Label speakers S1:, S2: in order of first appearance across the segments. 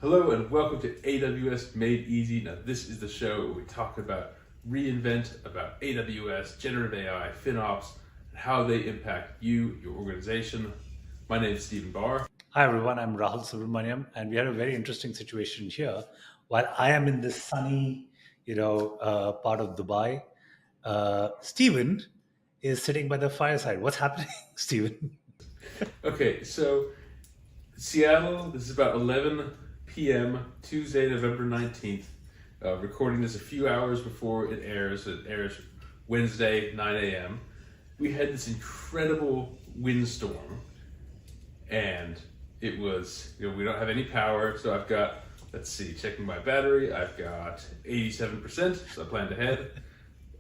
S1: Hello and welcome to AWS Made Easy. Now, this is the show where we talk about reInvent, about AWS, generative AI, FinOps, and how they impact you, your organization. My name is Stephen Barr.
S2: Hi everyone, I'm Rahul Subramaniam, and we had a very interesting situation here. While I am in this sunny, part of Dubai, Stephen is sitting by the fireside. What's happening, Stephen?
S1: Okay, so Seattle, this is about 11 p.m. Tuesday, November 19th. Recording this a few hours before it airs. It airs Wednesday, 9 a.m. We had this incredible windstorm, and it was, we don't have any power, so I've got, let's see, checking my battery, I've got 87%, so I planned ahead.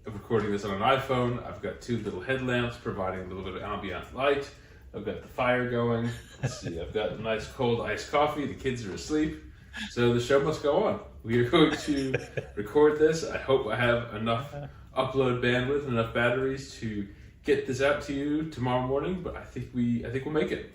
S1: I'm recording this on an iPhone. I've got two little headlamps providing a little bit of ambient light. I've got the fire going. Let's see, I've got a nice cold iced coffee. The kids are asleep. So the show must go on. We are going to record this. I hope I have enough upload bandwidth and enough batteries to get this out to you tomorrow morning, but I think we'll make it.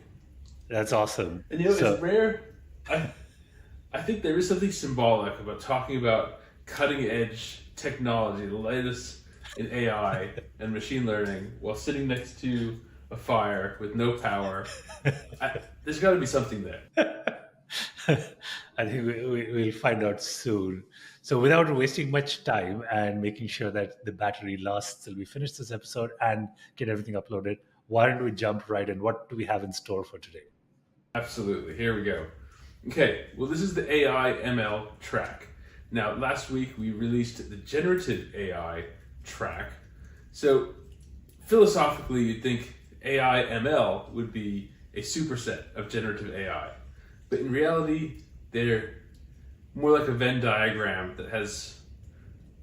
S2: That's awesome.
S1: And it's rare. I think there is something symbolic about talking about cutting edge technology, the latest in AI and machine learning, while sitting next to a fire with no power. There's got to be something there.
S2: I think we'll find out soon. So, without wasting much time and making sure that the battery lasts till we finish this episode and get everything uploaded, why don't we jump right in? What do we have in store for today?
S1: Absolutely. Here we go. Okay, well, this is the AI ML track. Now, last week we released the generative AI track. So, philosophically, you'd think AI ML would be a superset of generative AI. But in reality, they're more like a Venn diagram that has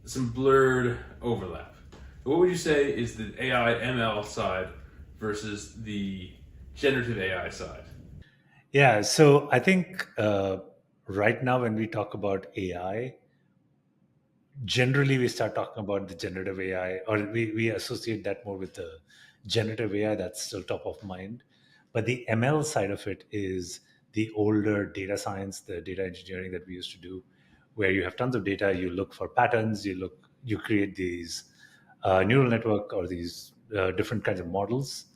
S1: some blurred overlap. What would you say is the AI ML side versus the generative AI side?
S2: Yeah, so I think right now when we talk about AI, generally we start talking about the generative AI, or we associate that more with the generative AI. That's still top of mind. But the ML side of it is the older data science, the data engineering that we used to do, where you have tons of data, you look for patterns, you create these neural network or these different kinds of models,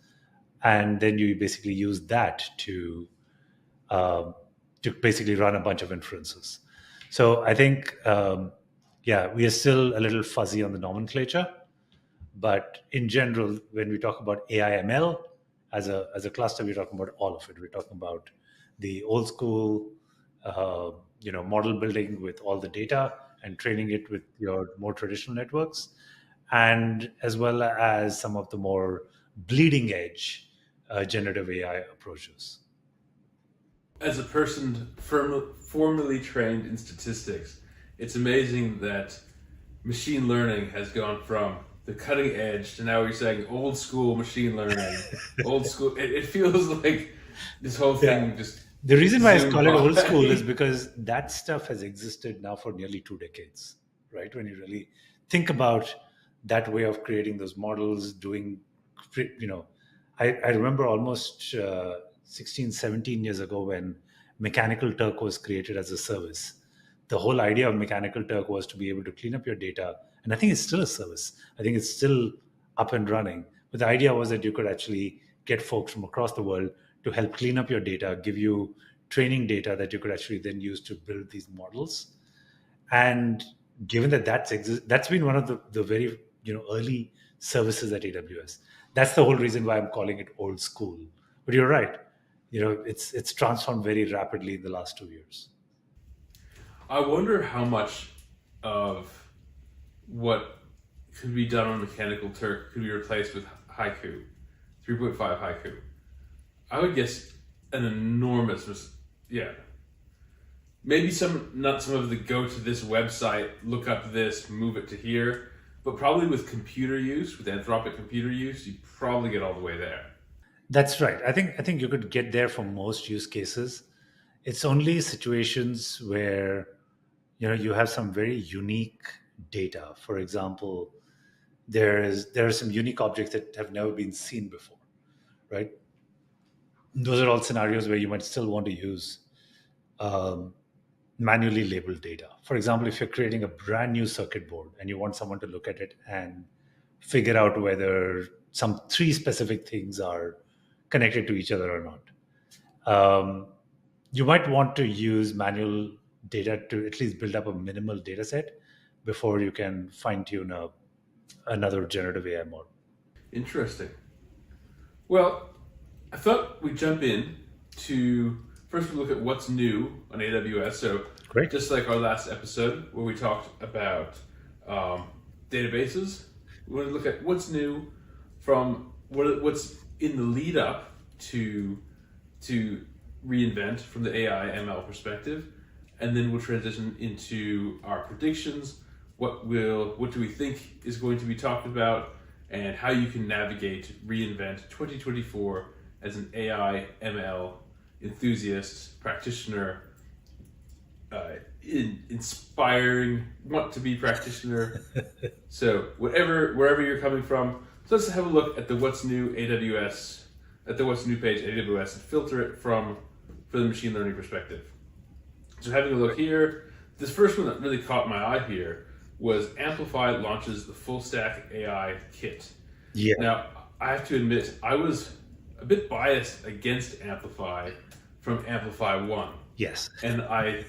S2: and then you basically use that um, to basically run a bunch of inferences. So I think, yeah, we are still a little fuzzy on the nomenclature, but in general, when we talk about AI/ML as a cluster, we're talking about all of it. We're talking about the old school, model building with all the data and training it with your more traditional networks, and as well as some of the more bleeding edge generative AI approaches.
S1: As a person formerly trained in statistics, it's amazing that machine learning has gone from the cutting edge to now we're saying old school machine learning. Old school. It feels like this whole thing just
S2: The reason why I
S1: zoomed
S2: call it old
S1: by.
S2: school is because that stuff has existed now for nearly 2 decades, right? When you really think about that way of creating those models, you know, I remember almost 16, 17 years ago when Mechanical Turk was created as a service. The whole idea of Mechanical Turk was to be able to clean up your data. And I think it's still a service. I think it's still up and running. But the idea was that you could actually get folks from across the world to help clean up your data, give you training data that you could actually then use to build these models. And given that that's been one of the very early services at AWS. That's the whole reason why I'm calling it old school. But you're right. It's transformed very rapidly in the last 2 years.
S1: I wonder how much of what could be done on Mechanical Turk could be replaced with Haiku, 3.5 Haiku. I would guess an enormous, yeah. Maybe not some of the go to this website, look up this, move it to here, but probably with computer use, with Anthropic computer use, you probably get all the way there.
S2: That's right. I think you could get there for most use cases. It's only situations where you have some very unique data. For example, there are some unique objects that have never been seen before, right? Those are all scenarios where you might still want to use um, manually labeled data. For example, if you're creating a brand new circuit board and you want someone to look at it and figure out whether some three specific things are connected to each other or not, you might want to use manual data to at least build up a minimal data set before you can fine tune another generative AI model.
S1: Interesting. Well, I thought we'd jump in to first we look at what's new on AWS. So,
S2: Great.
S1: just like our last episode where we talked about databases, we want to look at what's new from what's in the lead up to reInvent from the AI ML perspective, and then we'll transition into our predictions. What do we think is going to be talked about, and how you can navigate reInvent 2024 as an AI ML enthusiast, practitioner, inspiring, want to be practitioner. So wherever you're coming from, so let's have a look at the what's new AWS, at the what's new page AWS, and filter it for the machine learning perspective. So having a look here, this first one that really caught my eye here was Amplify launches the full stack AI kit.
S2: Yeah.
S1: Now, I have to admit, I was a bit biased against Amplify from Amplify 1.
S2: Yes.
S1: And I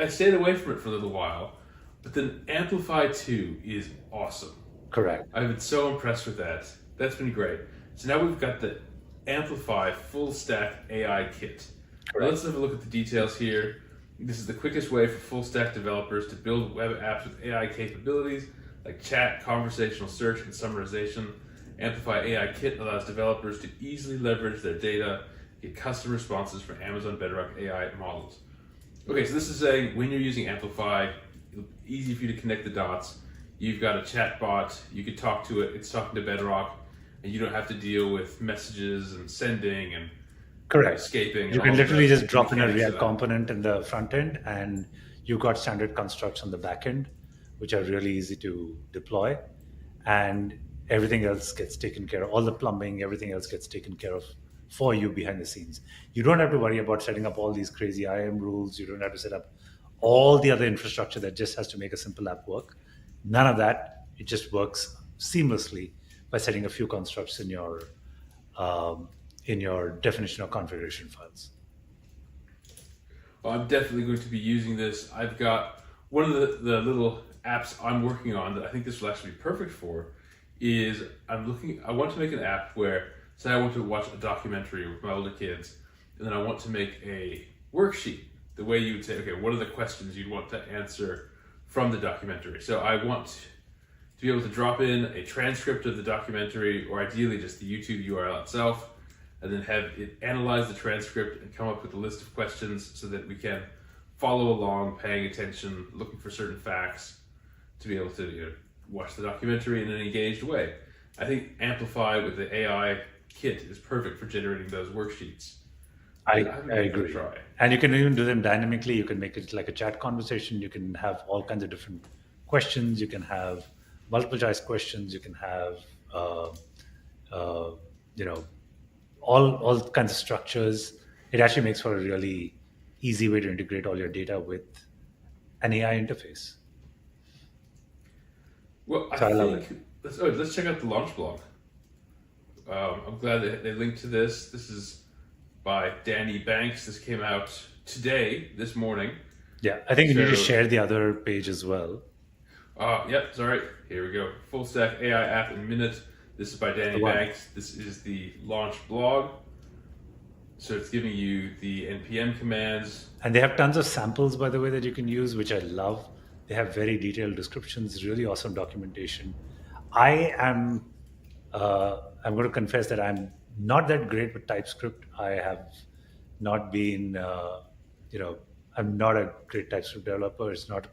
S1: stayed away from it for a little while, but then Amplify 2 is awesome.
S2: Correct.
S1: I've been so impressed with that. That's been great. So now we've got the Amplify full stack AI kit. Now let's have a look at the details here. This is the quickest way for full stack developers to build web apps with AI capabilities like chat, conversational search, and summarization. Amplify AI Kit allows developers to easily leverage their data, get custom responses from Amazon Bedrock AI models. Okay, so this is saying when you're using Amplify, it's easy for you to connect the dots. You've got a chat bot, you could talk to it, it's talking to Bedrock, and you don't have to deal with messages and sending and
S2: Correct.
S1: escaping.
S2: You can literally just drop in a React component in the front end, and you've got standard constructs on the back end, which are really easy to deploy, and everything else gets taken care of. All the plumbing, everything else gets taken care of for you behind the scenes. You don't have to worry about setting up all these crazy IAM rules. You don't have to set up all the other infrastructure that just has to make a simple app work. None of that. It just works seamlessly by setting a few constructs in your definition or configuration files.
S1: Well, I'm definitely going to be using this. I've got one of the little apps I'm working on that I think this will actually be perfect for is I want to make an app where, say I want to watch a documentary with my older kids, and then I want to make a worksheet, the way you would say, okay, what are the questions you'd want to answer from the documentary? So I want to be able to drop in a transcript of the documentary, or ideally just the YouTube URL itself, and then have it analyze the transcript and come up with a list of questions so that we can follow along, paying attention, looking for certain facts to be able to watch the documentary in an engaged way. I think Amplify with the AI kit is perfect for generating those worksheets.
S2: I agree.
S1: Try.
S2: And you can even do them dynamically. You can make it like a chat conversation. You can have all kinds of different questions. You can have multiple choice questions. You can have, all kinds of structures. It actually makes for a really easy way to integrate all your data with an AI interface.
S1: Well, I think let's check out the launch blog. I'm glad that they linked to this. This is by Danny Banks. This came out today, this morning.
S2: Yeah, I think you need to share the other page as well.
S1: Yep, sorry. Here we go. Full stack AI app in minute. This is by Danny Banks. This is the launch blog. So it's giving you the NPM commands.
S2: And they have tons of samples, by the way, that you can use, which I love. They have very detailed descriptions, really awesome documentation. I'm going to confess that I'm not that great with TypeScript. I have not been, I'm not a great TypeScript developer. It's not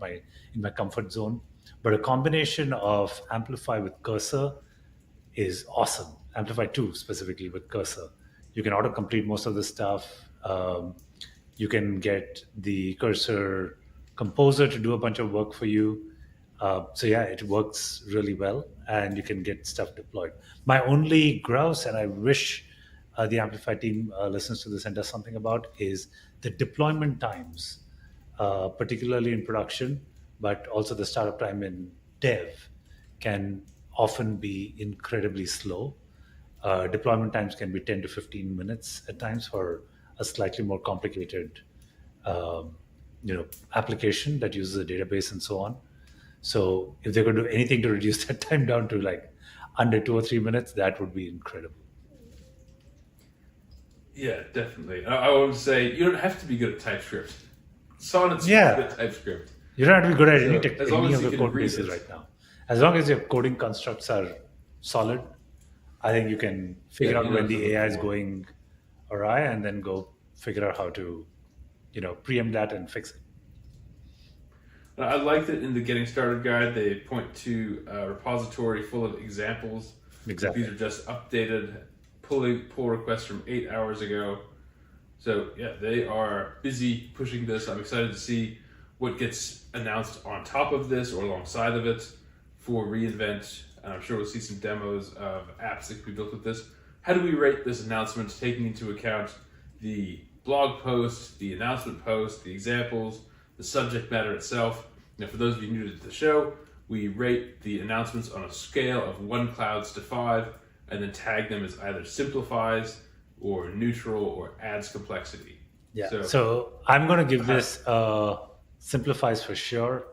S2: in my comfort zone. But a combination of Amplify with Cursor is awesome. Amplify 2 specifically with Cursor. You can autocomplete most of the stuff. You can get the Cursor composer to do a bunch of work for you. So yeah, it works really well, and you can get stuff deployed. My only grouse, and I wish the Amplify team listens to this and does something about, is the deployment times particularly in production, but also the startup time in dev can often be incredibly slow. Deployment times can be 10 to 15 minutes at times for a slightly more complicated um, application that uses a database and so on. So if they could do anything to reduce that time down to like under 2 or 3 minutes, that would be incredible.
S1: Yeah, definitely. I would say you don't have to be good at TypeScript. Sonnet's good
S2: Yeah,
S1: at TypeScript.
S2: you don't have to be good at
S1: So as long
S2: any
S1: as
S2: of
S1: you
S2: the
S1: can
S2: code
S1: read
S2: bases
S1: it.
S2: right now. As long as your coding constructs are solid, I think you can
S1: Yeah,
S2: figure out
S1: you know
S2: when
S1: what to
S2: the
S1: look
S2: AI is
S1: for.
S2: going awry and then go figure out how to, preempt that and fix it.
S1: I like that in the Getting Started guide, they point to a repository full of examples. Like these
S2: Exactly.
S1: are just updated pull requests from 8 hours ago. So yeah, they are busy pushing this. I'm excited to see what gets announced on top of this or alongside of it for reInvent. And I'm sure we'll see some demos of apps that could be built with this. How do we rate this announcement, taking into account the blog post, the announcement post, the examples, the subject matter itself? Now, for those of you new to the show, we rate the announcements on a scale of 1 clouds to 5, and then tag them as either simplifies or neutral or adds complexity.
S2: Yeah.
S1: So,
S2: So I'm going to give
S1: uh,
S2: this simplifies for sure.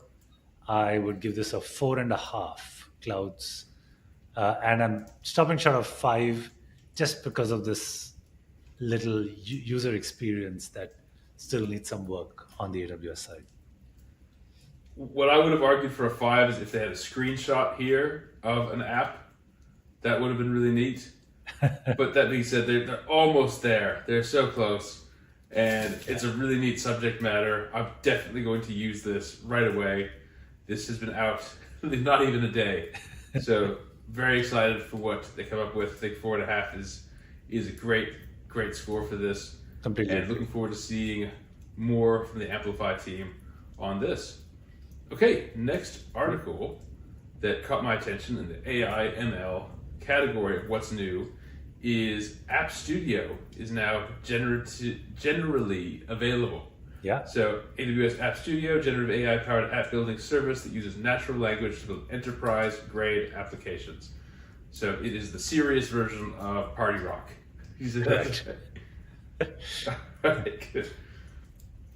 S2: I would give this a 4.5 clouds. And I'm stopping short of 5 just because of this little user experience that still needs some work on the AWS side.
S1: what I would have argued for a 5 is if they had a screenshot here of an app, that would have been really neat. But that being said, they're almost there. They're so close. And it's a really neat subject matter. I'm definitely going to use this right away. This has been out not even a day. So very excited for what they come up with. I think 4.5 is a great score for this.
S2: Completely
S1: And
S2: agree.
S1: looking forward to seeing more from the Amplify team on this. Okay, next article that caught my attention in the AI ML category of what's new is App Studio is now generally available.
S2: Yeah.
S1: So AWS App Studio, generative AI powered app building service that uses natural language to build enterprise grade applications. So it is the serious version of Party Rock.
S2: Correct.
S1: Alright, good.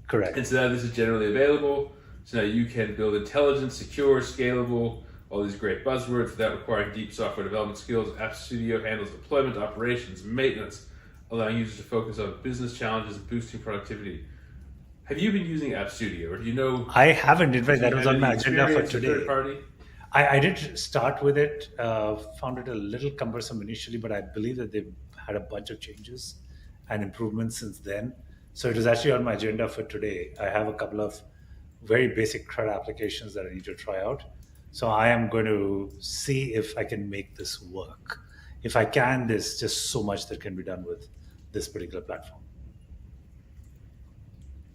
S2: Correct.
S1: And so now this is generally available. So now you can build intelligent, secure, scalable, all these great buzzwords without requiring deep software development skills. App Studio handles deployment, operations, maintenance, allowing users to focus on business challenges and boosting productivity. Have you been using App Studio, or do you know?
S2: I haven't. In
S1: Do
S2: fact,
S1: you
S2: that was
S1: have
S2: on my
S1: any
S2: agenda for
S1: experience with third
S2: today.
S1: party?
S2: I did start with it, found it a little cumbersome initially, but I believe that they've had a bunch of changes and improvements since then. So it was actually on my agenda for today. I have a couple of very basic CRUD applications that I need to try out. So I am going to see if I can make this work. If I can, there's just so much that can be done with this particular platform.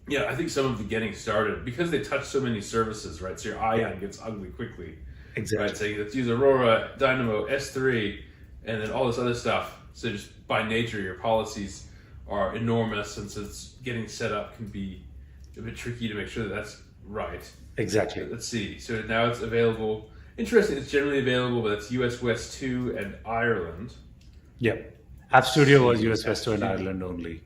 S1: Yeah, I think some of the getting started because they touch so many services, right? So your
S2: Yeah,
S1: IAM gets ugly quickly, right?
S2: exactly.
S1: So let's use Aurora, Dynamo, S3, and then all this other stuff. So just by nature, your policies are enormous, and so it's getting set up can be a bit tricky to make sure that that's right.
S2: Exactly.
S1: Let's see. So now it's available. Interesting. It's generally available, but it's US West 2 and Ireland.
S2: Yep. App
S1: Let's
S2: Studio was
S1: see.
S2: US
S1: App
S2: West and
S1: Studio.
S2: Ireland only.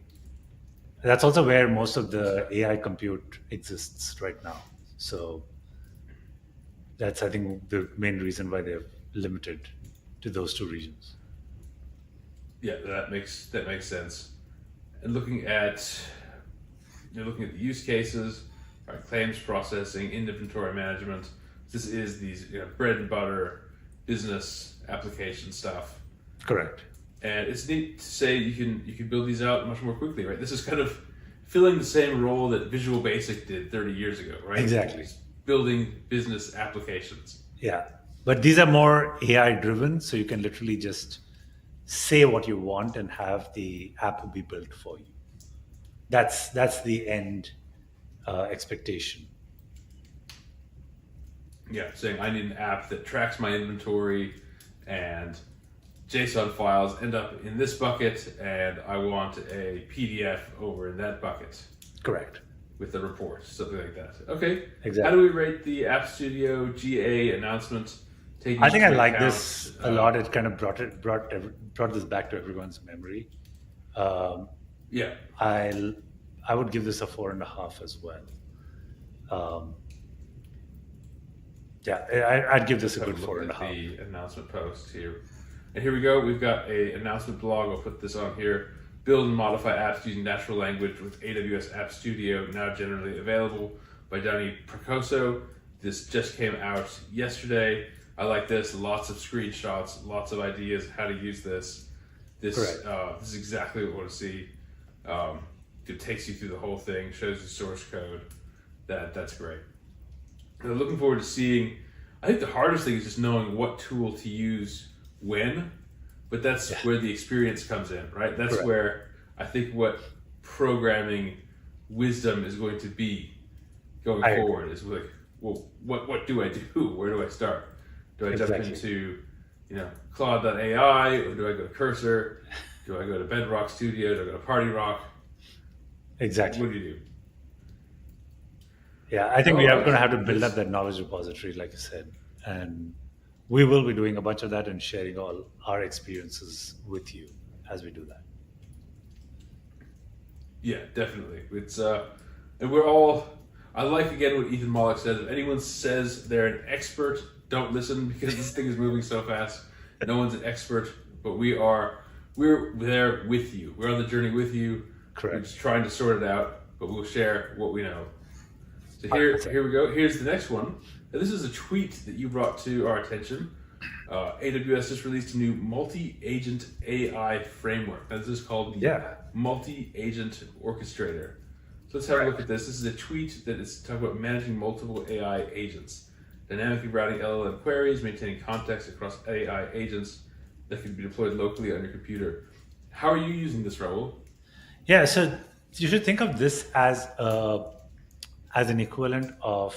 S2: That's also where most of the AI compute exists right now. So that's, I think, the main reason why they're limited to those two regions.
S1: Yeah, that makes sense. And looking at the use cases, right, claims processing, inventory management. This is these bread and butter business application stuff.
S2: Correct.
S1: And it's neat to say you can build these out much more quickly, right? This is kind of filling the same role that Visual Basic did 30 years ago, right?
S2: Exactly.
S1: Just building business applications.
S2: Yeah. But these are more AI driven, so you can literally just say what you want and have the app be built for you. That's the end expectation.
S1: Yeah, saying I need an app that tracks my inventory and JSON files end up in this bucket, and I want a PDF over in that bucket.
S2: Correct.
S1: with the report, something like that. Okay.
S2: Exactly.
S1: How do we rate the App Studio GA announcement?
S2: I think I like this a lot. It kind of brought this back to everyone's memory.
S1: Yeah.
S2: I would give this a 4.5 as well. I'd give this a good 4.5.
S1: The announcement post here, and here we go. We've got a announcement blog. I'll put this on here. Build and modify apps using natural language with AWS App Studio, now generally available, by Danny Prakoso. This just came out yesterday. I like this. Lots of screenshots, lots of ideas how to use this. This is exactly what we want to see. It takes you through the whole thing, shows you source code. That's great. And I'm looking forward to seeing. I think the hardest thing is just knowing what tool to use when, but that's where the experience comes in, right? That's where I think what programming wisdom is going to be going forward is like, well, what do I do? Where do I start? Do I jump into, Claude.ai, or do I go to Cursor? Do I go to Bedrock Studio? Do I go to Party Rock?
S2: Exactly.
S1: What do you do?
S2: Yeah, I think we are going to have to build up that knowledge repository, like you said, and we will be doing a bunch of that and sharing all our experiences with you as we do that.
S1: Yeah, definitely. It's and we're all. I like again what Ethan Mollick said. If anyone says they're an expert, don't listen, because this thing is moving so fast. No one's an expert, but we're there with you. We're on the journey with you.
S2: Correct.
S1: We're just trying to sort it out, but we'll share what we know. So here we go. Here's the next one. Now, this is a tweet that you brought to our attention. AWS just released a new multi-agent AI framework. Now, this is called the Multi-Agent Orchestrator. So let's have a look at this. This is a tweet that is talking about managing multiple AI agents, dynamically routing LLM queries, maintaining context across AI agents that can be deployed locally on your computer. How are you using this, Raul?
S2: Yeah, so you should think of this as an equivalent of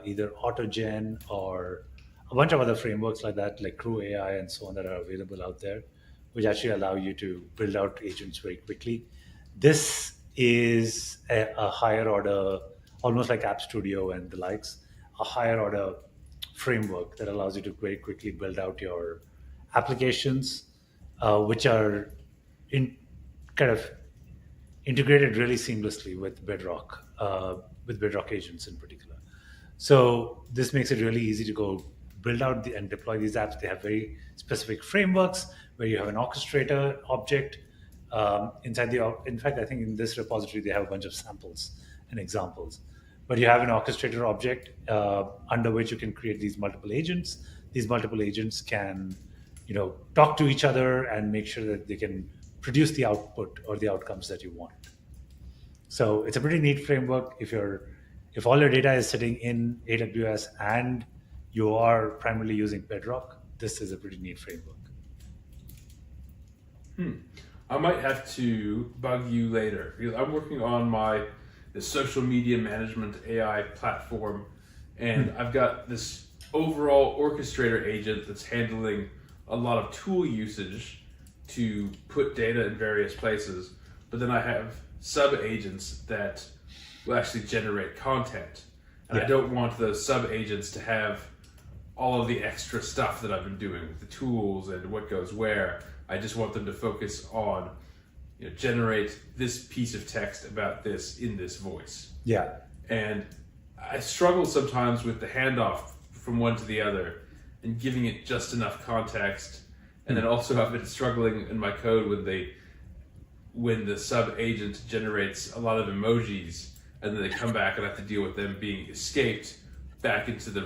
S2: either AutoGen or a bunch of other frameworks like that, like Crew AI and so on, that are available out there, which actually allow you to build out agents very quickly. This is a higher order, almost like App Studio and the likes, a higher order framework that allows you to very quickly build out your applications, which are kind of integrated really seamlessly with Bedrock agents in particular. So this makes it really easy to go build out and deploy these apps. They have very specific frameworks where you have an orchestrator object inside in fact, I think in this repository, they have a bunch of samples and examples. But you have an orchestrator object under which you can create these multiple agents. These multiple agents can, talk to each other and make sure that they can produce the output or the outcomes that you want. So it's a pretty neat framework. If all your data is sitting in AWS and you are primarily using Bedrock, this is a pretty neat framework.
S1: I might have to bug you later, because I'm working on the social media management AI platform, and I've got this overall orchestrator agent that's handling a lot of tool usage to put data in various places, but then I have sub-agents that will actually generate content. And I don't want those sub-agents to have all of the extra stuff that I've been doing with the tools and what goes where. I just want them to focus on, generate this piece of text about this in this voice.
S2: Yeah.
S1: And I struggle sometimes with the handoff from one to the other and giving it just enough context. And then also I've been struggling in my code when the sub agent generates a lot of emojis and then they come back and I have to deal with them being escaped back into the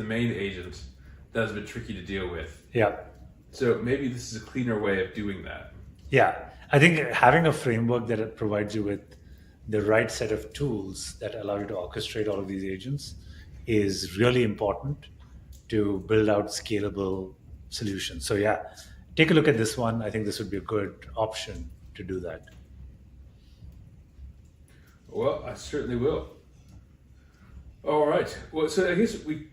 S1: main agent. That's a bit tricky to deal with.
S2: Yeah.
S1: So maybe this is a cleaner way of doing that.
S2: Yeah. I think having a framework that provides you with the right set of tools that allow you to orchestrate all of these agents is really important to build out scalable solutions. So yeah, take a look at this one. I think this would be a good option to do that.
S1: Well, I certainly will. All right. Well, so I guess we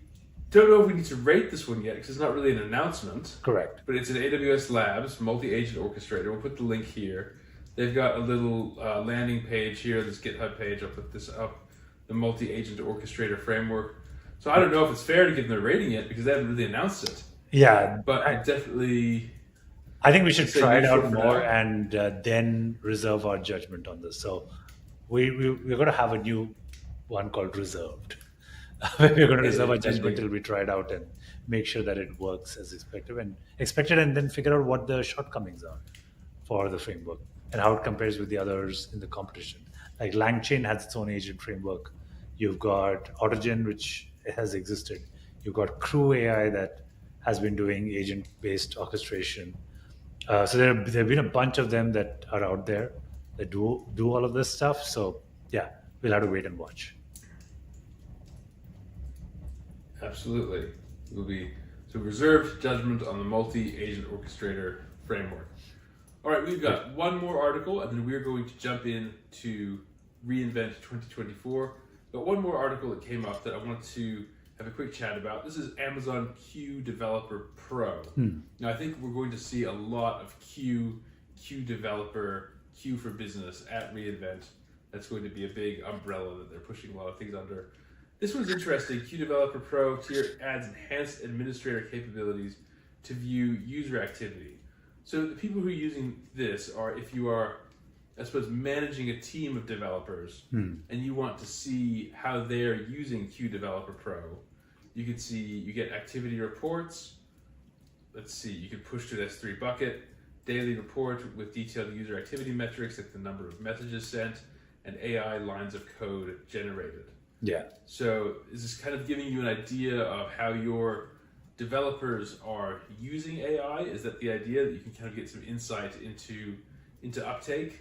S1: don't know if we need to rate this one yet, because it's not really an announcement.
S2: Correct.
S1: But it's an AWS Labs multi-agent orchestrator. We'll put the link here. they've got a little landing page here, this GitHub page. I'll put this up, the multi-agent orchestrator framework. So I don't know if it's fair to give them a rating yet because they haven't really announced it.
S2: Yeah,
S1: But definitely,
S2: I think we should
S1: say
S2: try it
S1: neutral
S2: out
S1: for
S2: more
S1: now.
S2: and then reserve our judgment on this. So we're going to have a new one called reserved. We're going to reserve our judgment till we try it out and make sure that it works as expected, and then figure out what the shortcomings are for the framework and how it compares with the others in the competition. Like LangChain has its own agent framework. You've got Autogen, which has existed. You've got Crew AI that has been doing agent-based orchestration. So there have been a bunch of them that are out there that do all of this stuff. So yeah, we'll have to wait and watch.
S1: Absolutely. It will be so reserved judgment on the multi-agent orchestrator framework. All right, we've got one more article, and then we're going to jump in to reInvent 2024. But one more article that came up that I want to have a quick chat about. This is Amazon Q Developer Pro. Now, I think we're going to see a lot of Q Developer, Q for Business at reInvent. That's going to be a big umbrella that they're pushing a lot of things under. This one's interesting. Q Developer Pro tier adds enhanced administrator capabilities to view user activity. So the people who are using this are if you are, I suppose, managing a team of developers and you want to see how they're using Q Developer Pro, you can see, you get activity reports. Let's see, you can push to the S3 bucket, daily report with detailed user activity metrics like the number of messages sent and AI lines of code generated.
S2: Yeah.
S1: So is this kind of giving you an idea of how your developers are using AI? Is that the idea that you can kind of get some insight into uptake?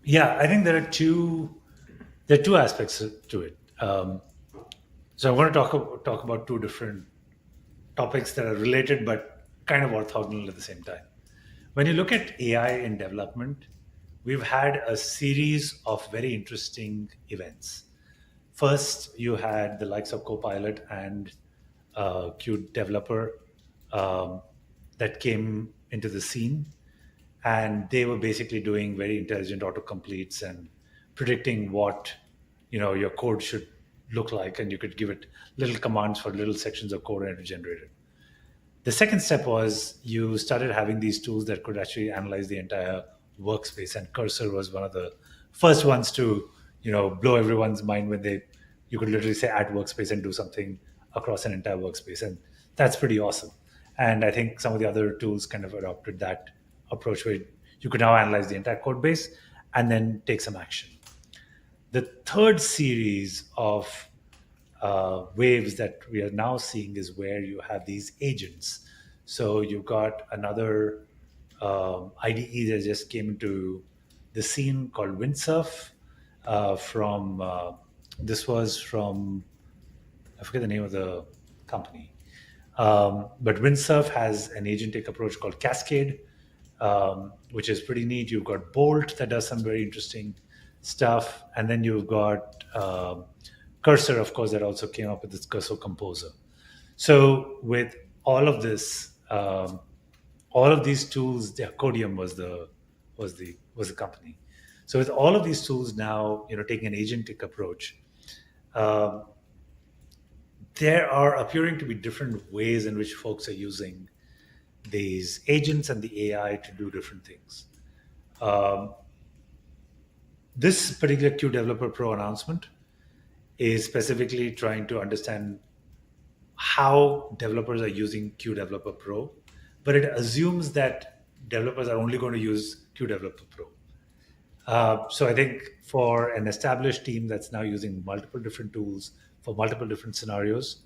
S2: Yeah, I think there are two aspects to it. So I want to talk about two different topics that are related but kind of orthogonal at the same time. When you look at AI in development, we've had a series of very interesting events. First, you had the likes of Copilot and Q Developer that came into the scene, and they were basically doing very intelligent autocompletes and predicting what your code should look like, and you could give it little commands for little sections of code and it would generate it. The second step was you started having these tools that could actually analyze the entire workspace, and Cursor was one of the first ones to blow everyone's mind when you could literally say add workspace and do something across an entire workspace, and that's pretty awesome. And I think some of the other tools kind of adopted that approach where you could now analyze the entire code base and then take some action. The third series of waves that we are now seeing is where you have these agents. So you've got another IDE that just came into the scene called Windsurf. This was from, I forget the name of the company, but Windsurf has an agentic approach called Cascade, which is pretty neat. You've got Bolt that does some very interesting stuff, and then you've got Cursor, of course, that also came up with this Cursor Composer. So with all of this, all of these tools, Codium was the company. So with all of these tools now, taking an agentic approach, there are appearing to be different ways in which folks are using these agents and the AI to do different things. This particular Q Developer Pro announcement is specifically trying to understand how developers are using Q Developer Pro, but it assumes that developers are only going to use Q Developer Pro. So I think for an established team that's now using multiple different tools for multiple different scenarios,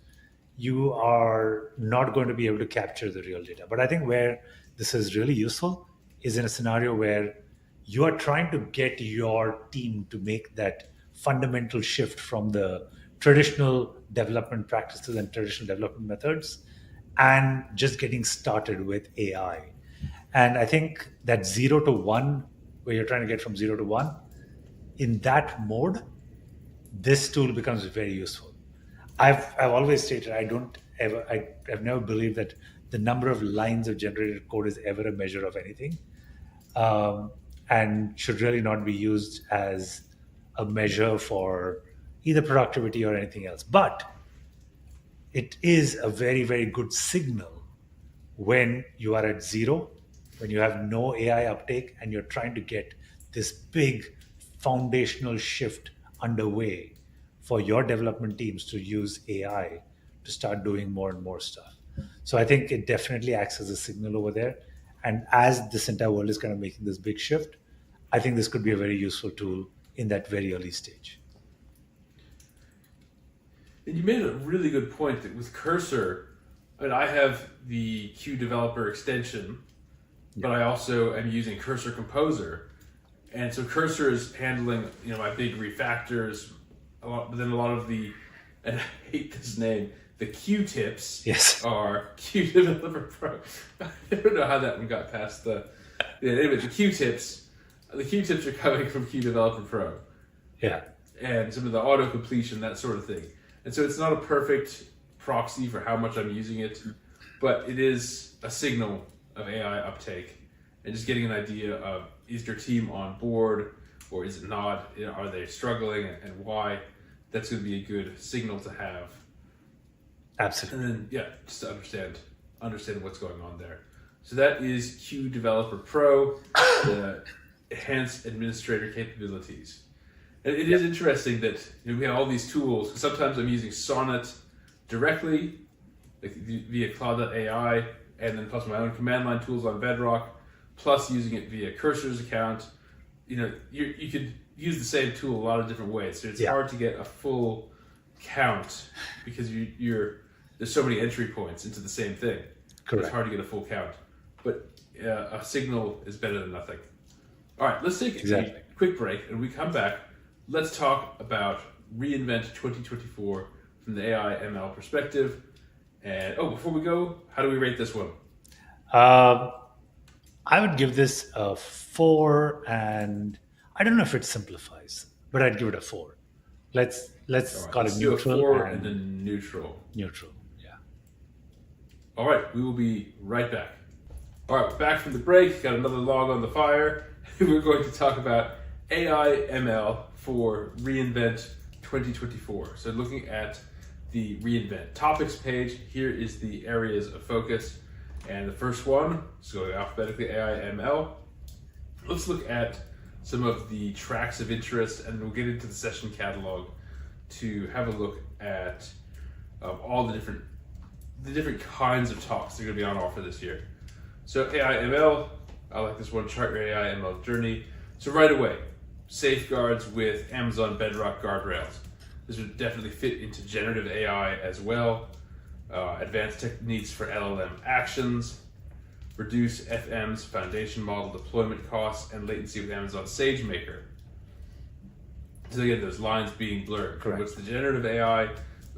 S2: you are not going to be able to capture the real data. But I think where this is really useful is in a scenario where you are trying to get your team to make that fundamental shift from the traditional development practices and traditional development methods and just getting started with AI. And I think that 0 to 1, where you're trying to get from 0 to 1, in that mode, this tool becomes very useful. I've always stated I've never believed that the number of lines of generated code is ever a measure of anything. and should really not be used as a measure for either productivity or anything else. But it is a very, very good signal when you are at zero, when you have no AI uptake, and you're trying to get this big foundational shift underway for your development teams to use AI to start doing more and more stuff. So I think it definitely acts as a signal over there. And as this entire world is kind of making this big shift, I think this could be a very useful tool in that very early stage.
S1: And you made a really good point that with Cursor, I mean, I have the Q Developer extension, but I also am using Cursor Composer, and so Cursor is handling my big refactors, a lot, but then a lot of the, and I hate this name, the Q-tips
S2: Yes.
S1: are Q Developer Pro. I don't know how that one got past the. Yeah, anyway, the Q-tips are coming from Q Developer Pro,
S2: Yeah.
S1: and some of the auto completion, that sort of thing. And so it's not a perfect proxy for how much I'm using it, but it is a signal of AI uptake and just getting an idea of, is your team on board or is it not? Are they struggling and why? That's going to be a good signal to have.
S2: Absolutely.
S1: And then, just to understand what's going on there. So that is Q Developer Pro, the enhanced administrator capabilities. And it is interesting that we have all these tools. Sometimes I'm using Sonnet directly, like via Cloud.ai, and then plus my own command line tools on Bedrock, plus using it via Cursor's account. You could use the same tool a lot of different ways. So it's hard to get a full count because there's so many entry points into the same thing.
S2: Correct.
S1: It's hard to get a full count. But a signal is better than nothing. All right, let's take a quick break, and we come back. Let's talk about reInvent 2024 from the AI ML perspective. And before we go, how do we rate this one?
S2: I would give this a 4, and I don't know if it simplifies, but I'd give it a 4. Let's call it neutral.
S1: Do a 4 and then neutral.
S2: Neutral, yeah.
S1: All right, we will be right back. All right, we're back from the break. Got another log on the fire. We're going to talk about AI ML for reInvent 2024. So looking at the reInvent topics page, here is the areas of focus. And the first one, so going alphabetically, AI ML. Let's look at some of the tracks of interest, and we'll get into the session catalog to have a look at all the different kinds of talks that are going to be on offer this year. So AI ML, I like this one, chart your AI ML journey. So right away, safeguards with Amazon Bedrock guardrails. This would definitely fit into generative AI as well. Advanced techniques for LLM actions, reduce FM's foundation model deployment costs and latency with Amazon SageMaker. So again, those lines being blurred.
S2: Correct.
S1: What's the generative AI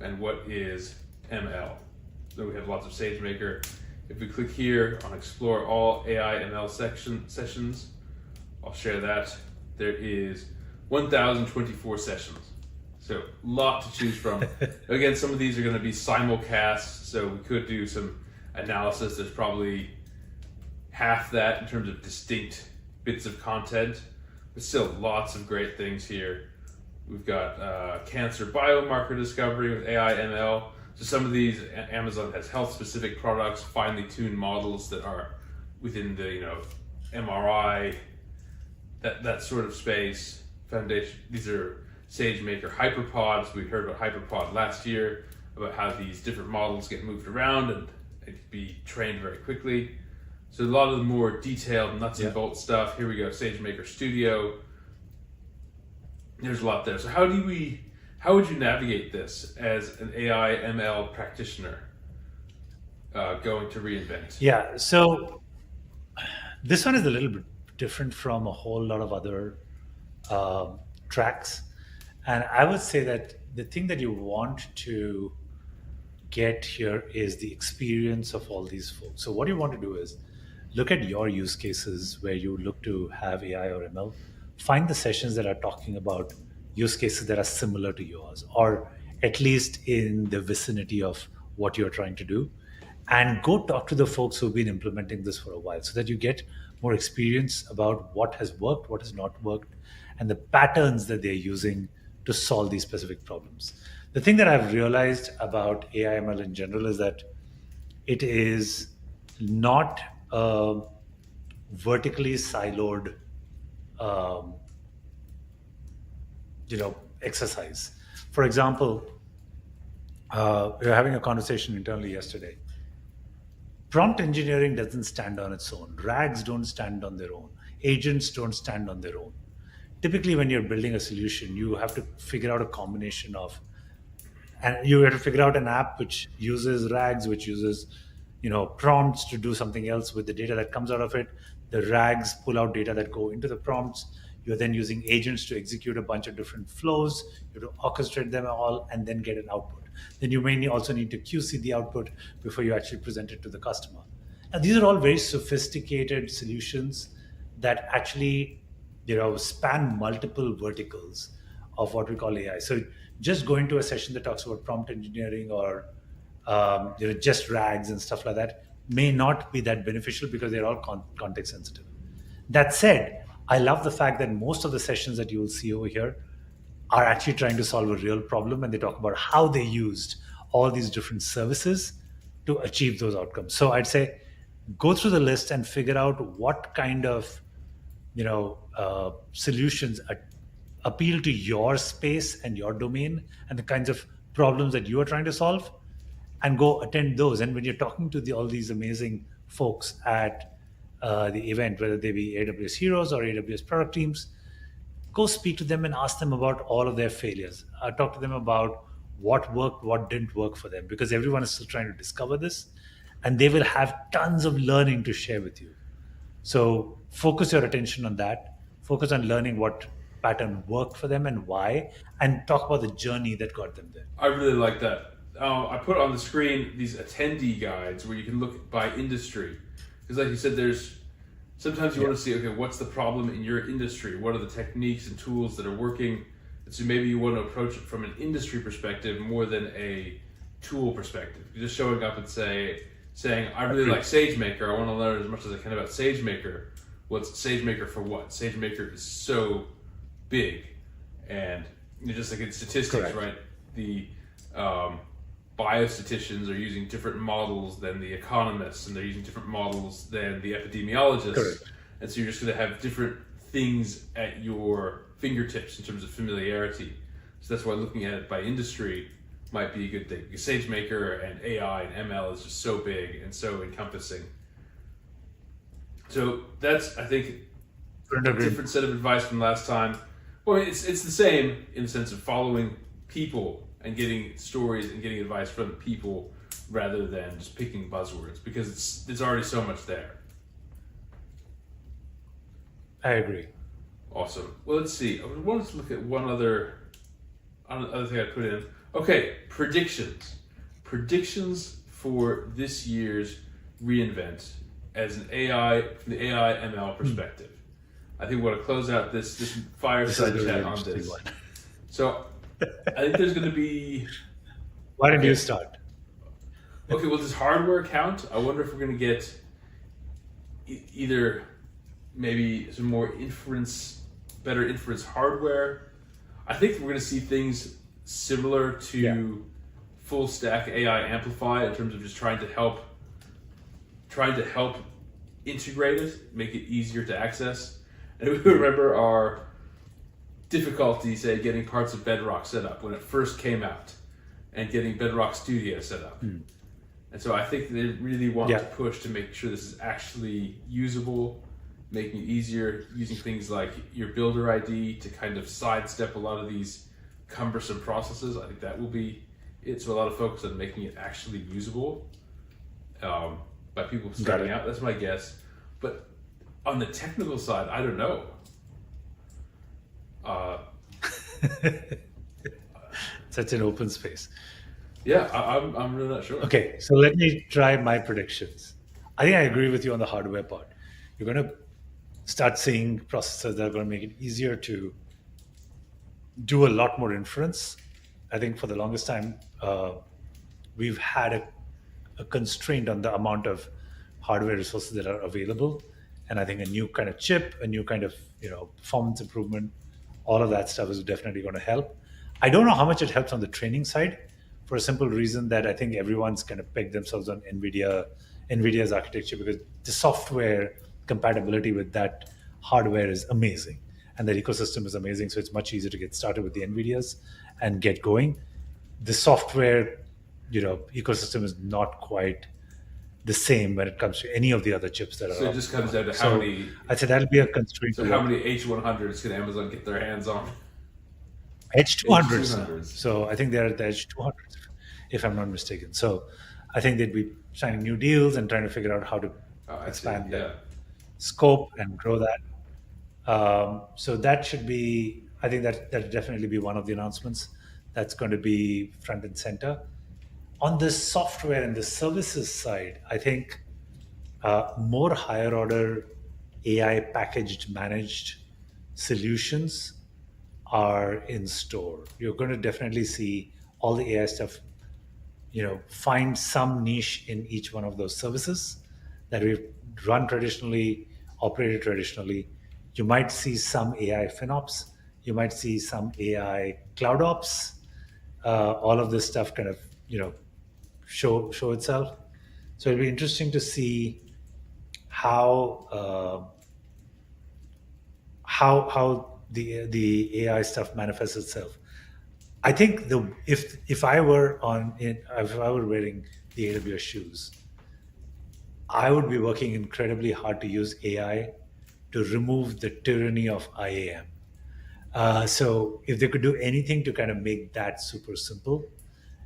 S1: and what is ML? So we have lots of SageMaker. If we click here on Explore All AI ML sessions, I'll share that. There is 1,024 sessions. So a lot to choose from. Again, some of these are going to be simulcast, so we could do some analysis. There's probably half that in terms of distinct bits of content, but still lots of great things here. We've got cancer biomarker discovery with AI ML. So some of these, Amazon has health-specific products, finely tuned models that are within the MRI, that sort of space. Foundation. These are SageMaker HyperPods. We heard about HyperPod last year, about how these different models get moved around and be trained very quickly. So a lot of the more detailed nuts and bolts stuff. Here we go, SageMaker Studio. There's a lot there. So how would you navigate this as an AI ML practitioner going to reInvent?
S2: Yeah, so this one is a little bit different from a whole lot of other tracks. And I would say that the thing that you want to get here is the experience of all these folks. So what you want to do is look at your use cases where you look to have AI or ML. Find the sessions that are talking about use cases that are similar to yours, or at least in the vicinity of what you're trying to do, and go talk to the folks who've been implementing this for a while so that you get more experience about what has worked, what has not worked, and the patterns that they're using to solve these specific problems. The thing that I've realized about AIML in general is that it is not a vertically siloed um, exercise. For example, we were having a conversation internally yesterday. Prompt engineering doesn't stand on its own. RAGs don't stand on their own. Agents don't stand on their own. Typically, when you're building a solution, you have to figure out a combination of, and you have to figure out an app which uses RAGs, which uses, prompts to do something else with the data that comes out of it. The RAGs pull out data that go into the prompts. You're then using agents to execute a bunch of different flows. You have to orchestrate them all and then get an output. Then you may also need to QC the output before you actually present it to the customer. Now, these are all very sophisticated solutions that actually, span multiple verticals of what we call AI. So just going to a session that talks about prompt engineering or just RAGs and stuff like that may not be that beneficial because they're all context sensitive. That said, I love the fact that most of the sessions that you will see over here are actually trying to solve a real problem, and they talk about how they used all these different services to achieve those outcomes. So I'd say go through the list and figure out what kind of solutions appeal to your space and your domain and the kinds of problems that you are trying to solve, and go attend those. And when you're talking to all these amazing folks at the event, whether they be AWS heroes or AWS product teams, go speak to them and ask them about all of their failures. Talk to them about what worked, what didn't work for them, because everyone is still trying to discover this, and they will have tons of learning to share with you. So focus your attention on that. Focus on learning what pattern worked for them and why, and talk about the journey that got them there.
S1: I really like that. I put on the screen these attendee guides where you can look by industry, because like you said, there's sometimes you want to see, okay, what's the problem in your industry? What are the techniques and tools that are working? And so maybe you want to approach it from an industry perspective more than a tool perspective. You're just showing up and saying, I really like SageMaker. I want to learn as much as I can about SageMaker. What's SageMaker for what? SageMaker is so big, and just like in statistics,
S2: Correct.
S1: right? The biostatisticians are using different models than the economists, and they're using different models than the epidemiologists.
S2: Correct.
S1: And so you're just going to have different things at your fingertips in terms of familiarity. So that's why looking at it by industry might be a good thing. Because SageMaker and AI and ML is just so big and so encompassing. So that's, I think, a different set of advice from last time. Well, it's the same in the sense of following people and getting stories and getting advice from the people rather than just picking buzzwords, because there's already so much there.
S2: I agree.
S1: Awesome. Well, let's see. I wanted to look at one other thing I put in. Okay, predictions. Predictions for this year's reInvent as an AI, from the AI ML perspective. I think we want to close out this fireside chat on this.
S2: One.
S1: So I think there's going to be.
S2: Why don't you start?
S1: Okay, well, does hardware count? I wonder if we're going to get either maybe some more better inference hardware. I think we're going to see things similar to full stack AI Amplify in terms of just trying to help integrate it, make it easier to access. And we remember our difficulty, say, getting parts of Bedrock set up when it first came out, and getting Bedrock Studio set up. And so I think they really want to push to make sure this is actually usable, making it easier, using things like your builder ID to kind of sidestep a lot of these cumbersome processes. I think that will be it. So a lot of focus on making it actually usable by people starting out. That's my guess. But on the technical side, I don't know.
S2: Such an open space.
S1: Yeah, I'm really not sure.
S2: Okay, so let me try my predictions. I think I agree with you on the hardware part. You're going to start seeing processors that are going to make it easier to do a lot more inference. I think for the longest time, we've had a constraint on the amount of hardware resources that are available. And I think a new kind of chip, a new kind of performance improvement, all of that stuff is definitely going to help. I don't know how much it helps on the training side, for a simple reason that I think everyone's kind of pegged themselves on NVIDIA's architecture, because the software compatibility with that hardware is amazing, and the ecosystem is amazing. So it's much easier to get started with the NVIDIAs and get going. The software, ecosystem is not quite the same when it comes to any of the other chips that are.
S1: So it just comes down to how many.
S2: I'd say that'll be a constraint.
S1: So how many H100s can Amazon get their hands on?
S2: H200s. So I think they're at the H200s, if I'm not mistaken. So I think they'd be signing new deals and trying to figure out how to expand their scope and grow that. So that should be, I think that'll definitely be one of the announcements that's going to be front and center. On the software and the services side, I think more higher order AI packaged managed solutions are in store. You're going to definitely see all the AI stuff, find some niche in each one of those services that we've run traditionally, operated traditionally. You might see some AI FinOps, you might see some AI Cloud Ops, all of this stuff kind of, show itself. So it'll be interesting to see how the AI stuff manifests itself. I think if I were wearing the AWS shoes, I would be working incredibly hard to use AI to remove the tyranny of IAM. So if they could do anything to kind of make that super simple,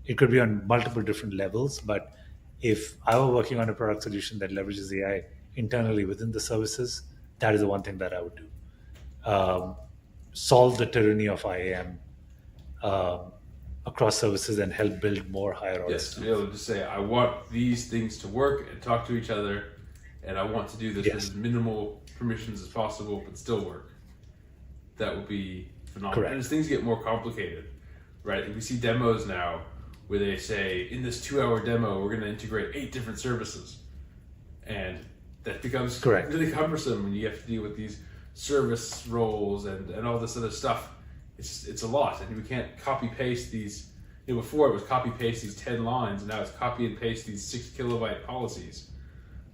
S2: it could be on multiple different levels. But if I were working on a product solution that leverages AI internally within the services, that is the one thing that I would do. Solve the tyranny of IAM across services and help build more higher order stuff.
S1: To be able to say, I want these things to work and talk to each other, and I want to do this with as minimal permissions as possible, but still work. That would be phenomenal.
S2: Correct.
S1: And as things get more complicated, right? We see demos now where they say, in this 2-hour demo, we're going to integrate 8 different services. And that becomes really cumbersome when you have to deal with these service roles and all this other stuff. It's a lot, and we can't copy paste these. Before it was copy paste these 10 lines, and now it's copy and paste these 6 kilobyte policies.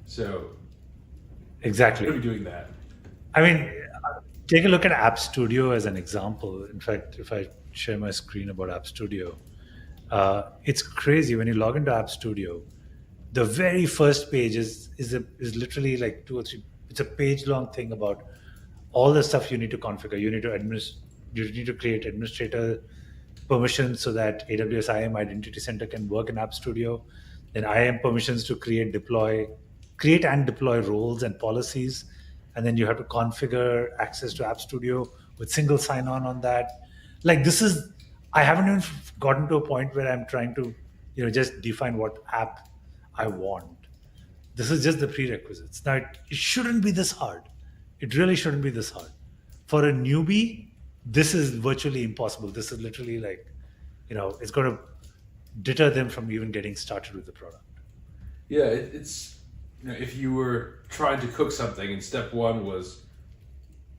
S1: So
S2: exactly,
S1: we're doing that.
S2: I mean, take a look at App Studio as an example. In fact, if I share my screen about App Studio, it's crazy when you log into App Studio. The very first page is literally like 2 or 3. It's a page-long thing about all the stuff you need to configure. You need to create administrator permissions so that AWS IAM Identity Center can work in App Studio. Then IAM permissions to create and deploy roles and policies. And then you have to configure access to App Studio with single sign-on on that. Like I haven't even gotten to a point where I'm trying to, just define what app I want. This is just the prerequisites. Now, it shouldn't be this hard. It really shouldn't be this hard. For a newbie, this is virtually impossible. This is literally like, it's going to deter them from even getting started with the product.
S1: Yeah, it's, if you were trying to cook something and step 1 was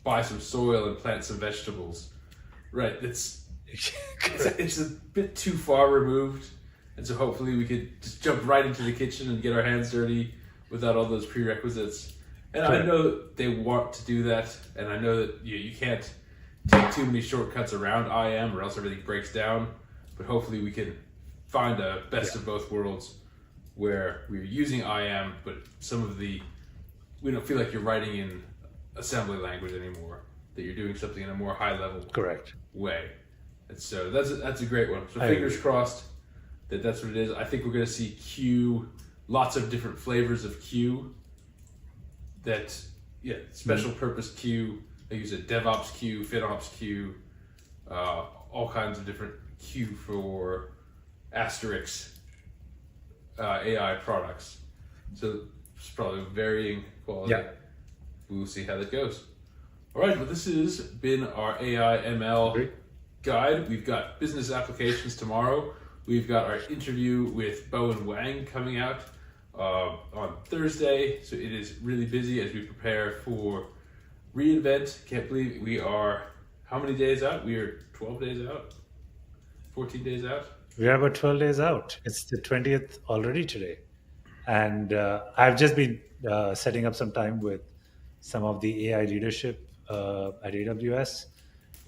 S1: buy some soil and plant some vegetables, right? It's a bit too far removed. And so hopefully we could just jump right into the kitchen and get our hands dirty without all those prerequisites. And I know they want to do that, and I know that you can't take too many shortcuts around IAM or else everything breaks down. But hopefully we can find a best of both worlds where we're using IAM, but we don't feel like you're writing in assembly language anymore, that you're doing something in a more high level way. And so that's a great one. So fingers crossed that's what it is. I think we're going to see Q, lots of different flavors of Q. Special purpose Q. I use it DevOps Q, FinOps Q, all kinds of different Q for Asterisk AI products. So it's probably varying quality.
S2: Yeah.
S1: We'll see how that goes. All right, well, this has been our AI ML guide. We've got business applications tomorrow. We've got our interview with Bowen Wang coming out on Thursday, so it is really busy as we prepare for reInvent. Can't believe we are how many days out? We are 12 days out, 14 days out.
S2: We are about 12 days out. It's the 20th already today. And I've just been setting up some time with some of the AI leadership at AWS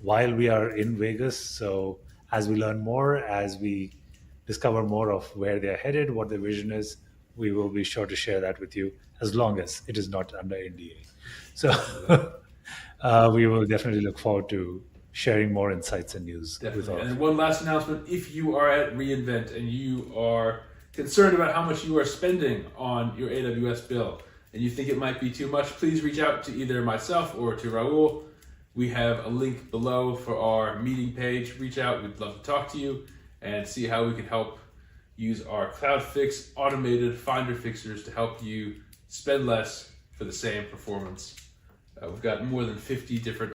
S2: while we are in Vegas. So as we learn more, as we discover more of where they're headed, what their vision is, we will be sure to share that with you as long as it is not under NDA. So we will definitely look forward to sharing more insights and news with all
S1: Definitely.
S2: of
S1: And
S2: you.
S1: one last announcement: if you are at reInvent and you are concerned about how much you are spending on your AWS bill and you think it might be too much, please reach out to either myself or to Raul. We have a link below for our meeting page. Reach out. We'd love to talk to you and see how we can help use our CloudFix automated Finder fixers to help you spend less for the same performance. We've got more than 50 different